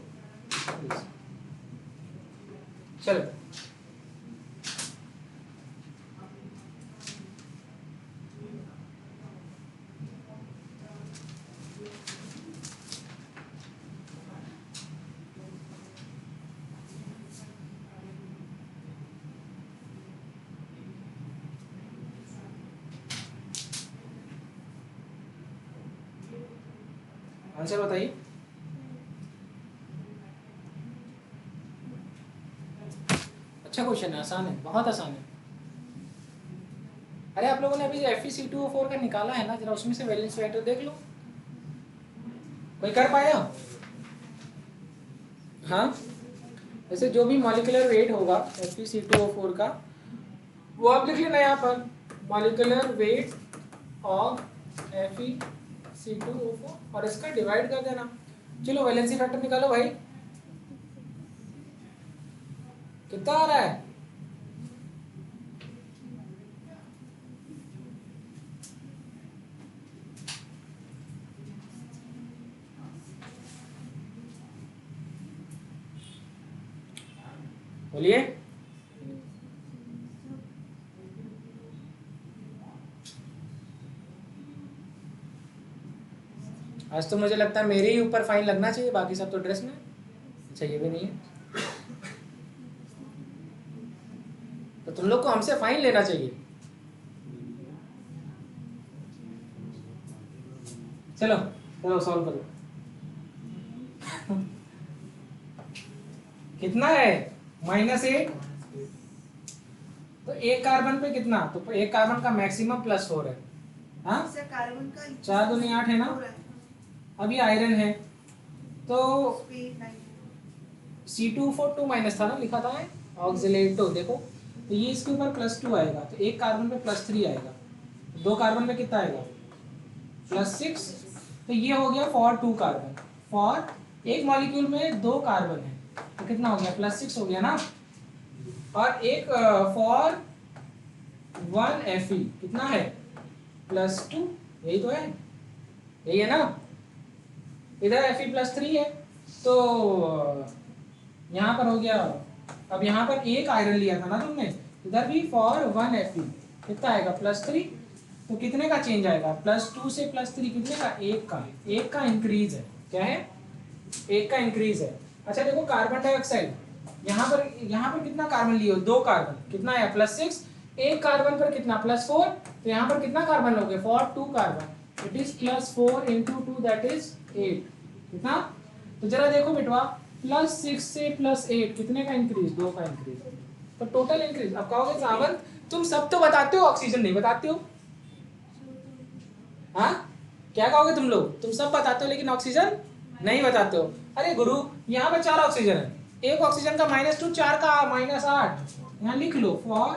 चलो, आंसर बताइए। अच्छा अच्छा क्वेश्चन है, आसान है, बहुत आसान है। अरे आप लोगों ने अभी FeC2O4 का निकाला है ना, जरा उसमें से वैलेंस वेक्टर देख लो, कोई कर पाया? हाँ, वैसे जो भी मॉलिक्यूलर वेट होगा FeC2O4 का वो आप लिख लेना यहाँ पर, मॉलिक्यूलर वेट ऑफ FeC2O4 और इसका डिवाइड कर देना। चलो वैलेंसी फैक्टर निकालो भाई, कितना आ रहा है? बोलिए। आज तो मुझे लगता है मेरे ही ऊपर फाइन लगना चाहिए, बाकी सब तो ड्रेस में। अच्छा ये भी नहीं है, तो तुम लोग को हमसे फाइन लेना चाहिए। चलो चलो सॉल्व करो। कितना है? -8। तो एक कार्बन पे कितना? तो एक कार्बन का मैक्सिमम +4 है। हाँ, इससे कार्बन का 4 दूनी 8 है ना। अभी आयरन है तो C2O4 2- था ना, लिखा था ऑक्सीलेटो, देखो तो ये इसके ऊपर +2 आएगा, तो एक कार्बन पे +3 आएगा, दो कार्बन पे कितना आएगा? +6। तो ये हो गया फॉर 2 कार्बन। फॉर एक मॉलिक्यूल में 2 कार्बन है तो कितना हो गया? +6 हो गया ना। और एक फॉर 1 Fe कितना है? +2, यही तो है, यही है ना। इधर Fe+3 है तो यहाँ पर हो गया। अब यहाँ पर एक आयरन लिया था ना तुमने, इधर भी फॉर 1 Fe कितना आएगा? +3। तो कितने का चेंज आएगा? +2 से +3 कितने का? एक का इंक्रीज है। क्या है? एक का इंक्रीज है। अच्छा देखो कार्बन डाइऑक्साइड, यहाँ पर कितना कार्बन लिए हो? 2 कार्बन, कितना आया? +6। एक कार्बन पर कितना? +4। तो यहाँ पर कितना कार्बन लोगे? For 2 carbon it is +4 × 2 that is 8। कितना? तो जरा देखो बेटवा, +6 से +8 कितने का इंक्रीज? 2 का इंक्रीज, तो टोटल इंक्रीज। अब कहोगे सावंत तुम सब तो बताते हो, ऑक्सीजन नहीं बताते हो। हाँ, क्या कहोगे तुम लोग? तुम सब बताते हो लेकिन ऑक्सीजन नहीं बताते हो। अरे गुरु, यहाँ पे 4 ऑक्सीजन है, एक ऑक्सीजन का -2, 4 का -8, यहाँ लिख लो फॉर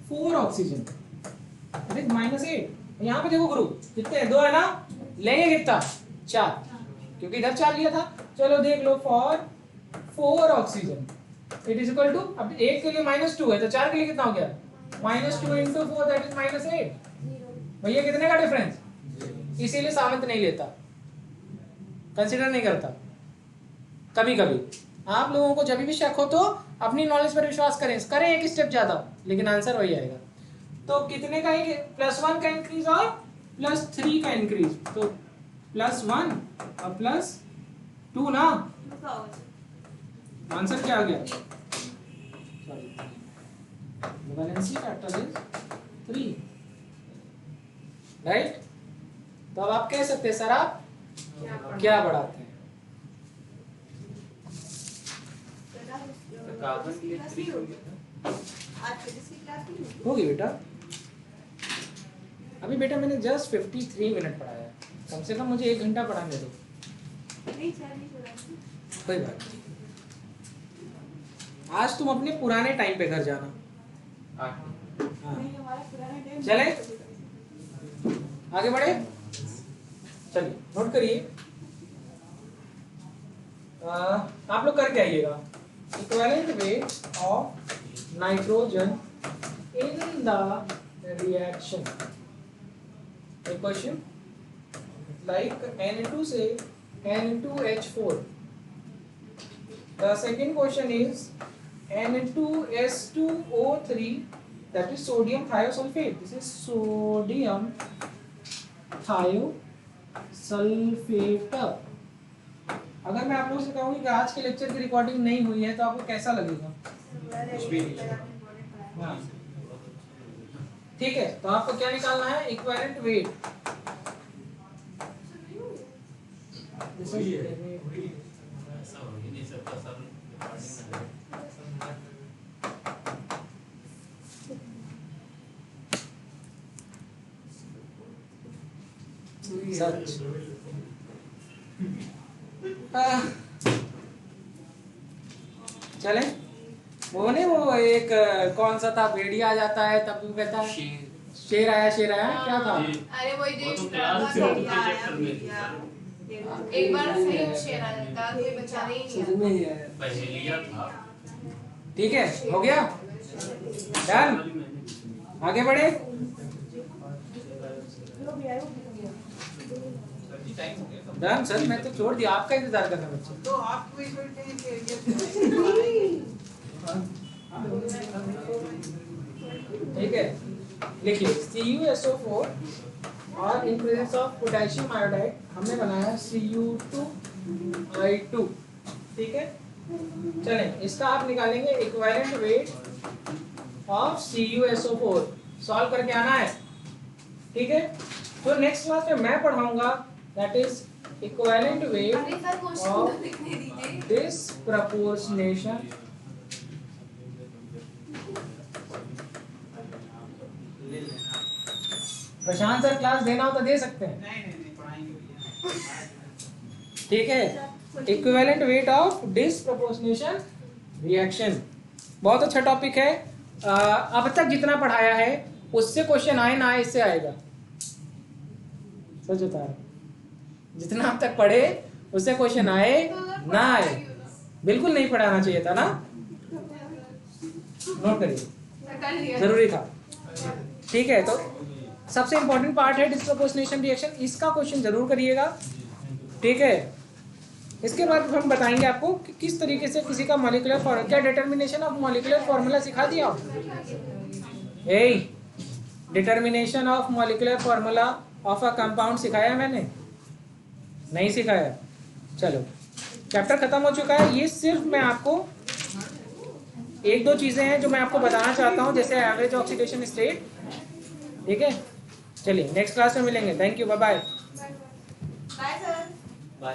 4 ऑक्सीजन इट इज -8। यहाँ पे देखो गुरु कितने हैं? 2 है ना, लेंगे कितना? 4, क्योंकि इधर 4 लिया था। चलो देख लो for 4 oxygen it is equal to, अब एक के लिए -2 है तो 4 के लिए कितना हो गया? -2 × 4 दैट इज -8। भैया कितने का डिफरेंस? इसीलिए सावंत नहीं लेता, कंसीडर नहीं करता। कभी कभी आप लोगों को जब भी शक हो तो अपनी नॉलेज पर विश्वास करें एक स्टेप ज्यादा, लेकिन आंसर वही आएगा। तो कितने का? +1 का इंक्रीज और +3 का इंक्रीज, तो +1 और +2 ना। आंसर क्या आ गया? Valency factor is 3, right. तो अब आप कह सकते हैं सर आप क्या बढ़ाते हैं? कार्बन के लिए 3 हो गया। आज फिजिक्स की क्लास नहीं हुई? होगी बेटा, अभी बेटा मैंने जस्ट 53 मिनट पढ़ाया, कम से कम मुझे 1 घंटा पढ़ाने दो। नहीं सर, नहीं पढ़ा। कोई बात नहीं, आज तुम अपने पुराने टाइम पे घर जाना। 8। हाँ, नहीं, हमारा पुराना टाइम चले आगे बढ़े। चलिए नोट करिए, आप लोग करके आइएगा। Equivalent weight of nitrogen in the reaction. एक क्वेश्चन लाइक N2 से N2H4. The second question is N2S2O3, that is sodium thiosulfate. This is sodium thiosulfate. अगर मैं आप लोगों से कहूँ कि आज के लेक्चर की रिकॉर्डिंग नहीं हुई है तो आपको कैसा लगेगा? कुछ भी नहीं। हाँ, ठीक है। तो आपको क्या निकालना है? Equivalent weight. ऐसा हो ही नहीं सकता सर, रिकॉर्डिंग में है। सच। हाँ। चले वो नहीं, वो एक कौन सा था, भेड़िया आ जाता है तब वो कहता है शेर आया क्या था? अरे वही वो जो तो क्लास हाँ, के हाँ, चैप्टर में एक बार सही में शेर आ जाता है, कोई बचाने ही नहीं आता। पहेलिया था। ठीक है, हो गया डन। आगे बढ़े। डन सर, मैं तो छोड़ दिया, आपका इंतजार करना बच्चे। तो आपको इस वक्त ये ठीक है, लिखिए CuSO4 और in presence of potassium iodide हमने बनाया Cu2I2। ठीक है, चलें इसका आप निकालेंगे equivalent weight of CuSO4, solve करके आना है। ठीक है, तो नेक्स्ट क्लास में मैं पढ़ाऊंगा दैट इज इक्विवेलेंट वेट अरे सर क्वेश्चन और तो लिखने दीजिए। डिस्प्रपोर्शनेशन प्रशांत सर क्लास देना हो तो दे सकते हैं। नहीं पढ़ाएंगे भैया। ठीक है, equivalent weight of disproportionation reaction बहुत अच्छा टॉपिक है। अब तक जितना पढ़ाया है उससे क्वेश्चन आए ना आए, इससे आएगा। सच बता रहा हूं, जितना अब तक पढ़े उससे क्वेश्चन आए ना आए, बिल्कुल नहीं पढ़ाना चाहिए था ना, नोट करिए, कर लिया। जरूरी था। ठीक है, तो सबसे इंपॉर्टेंट पार्ट है डिस्प्रपोर्शनेशन रिएक्शन, इसका क्वेश्चन जरूर करिएगा। ठीक है, इसके बाद हम बताएंगे आपको कि किस तरीके से किसी का मॉलिक्यूलर फॉर्मूला, क्या डिटर्मिनेशन ऑफ मॉलिक्यूलर फॉर्मूला सिखा दिया determination of molecular formula of a compound सिखाया मैंने? नहीं सिखाया। चलो चैप्टर खत्म हो चुका है। ये सिर्फ मैं आपको एक दो चीजें हैं जो मैं आपको बताना चाहता हूँ, जैसे एवरेज ऑक्सीडेशन स्टेट। ठीक है, चलिए नेक्स्ट क्लास में मिलेंगे। Thank you, bye bye. Bye sir. Bye.